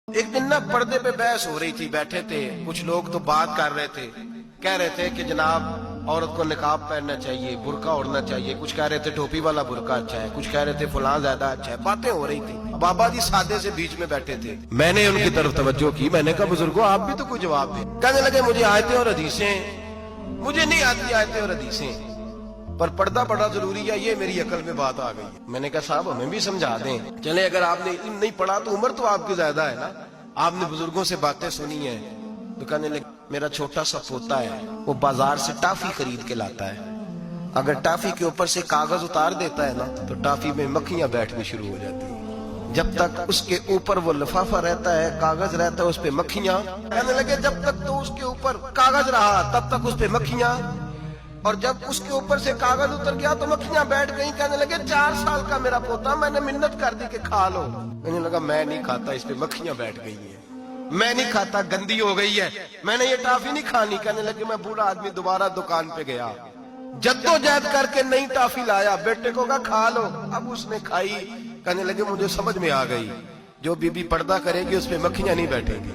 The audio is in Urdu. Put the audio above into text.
ایک دن نا پردے پہ بحث ہو رہی تھی، بیٹھے تھے کچھ لوگ تو بات کر رہے تھے، کہہ رہے تھے کہ جناب عورت کو نقاب پہننا چاہیے، برقع اوڑھنا چاہیے، کچھ کہہ رہے تھے ٹوپی والا برقع اچھا ہے، کچھ کہہ رہے تھے فلاں زیادہ اچھا ہے، باتیں ہو رہی تھی۔ بابا جی سادے سے بیچ میں بیٹھے تھے، میں نے ان کی طرف توجہ کی، میں نے کہا بزرگوں آپ بھی تو کوئی جواب دیں۔ کہنے لگے مجھے آیتیں اور حدیثیں مجھے نہیں آتی، آیتیں اور حدیثیں، پر پردہ بڑا ضروری ہے، یہ میری عقل میں بات آ گئی۔ میں نے کہا صاحب ہمیں بھی سمجھا دیں، چلے اگر آپ نے علم نہیں پڑھا تو عمر تو آپ کی زیادہ ہے نا، آپ نے بزرگوں سے باتیں سنی ہیں۔ تو کہنے لگے میرا چھوٹا سا پوتا ہے، وہ بازار سے ٹافی خرید کے لاتا ہے، اگر ٹافی کے اوپر سے کاغذ اتار دیتا ہے نا تو ٹافی میں مکھیاں بیٹھنی شروع ہو جاتی ہیں، جب تک اس کے اوپر وہ لفافہ رہتا ہے، کاغذ رہتا ہے، اس پہ مکھیاں۔ کہنے لگے جب تک تو اس کے اوپر کاغذ رہا تب تک اس پہ مکھیاں، اور جب اس کے اوپر سے کاغذ اتر گیا تو مکھیاں بیٹھ گئیں۔ کہنے لگے 4 سال کا میرا پوتا، میں نے منت کر دی کہ کھا لو، کہنے لگا میں نہیں کھاتا، اس پہ مکھیاں بیٹھ گئی ہیں، میں نہیں کھاتا، گندی ہو گئی ہے، میں نے یہ ٹافی نہیں کھانی۔ کہنے لگے میں بوڑھا آدمی دوبارہ دکان پہ گیا، جدوجہد کر کے نئی ٹافی لایا، بیٹے کو کہا کھا لو، اب اس نے کھائی۔ کہنے لگے مجھے سمجھ میں آ گئی، جو بی بی پردہ کرے گی اس پہ مکھیاں نہیں بیٹھیں گی۔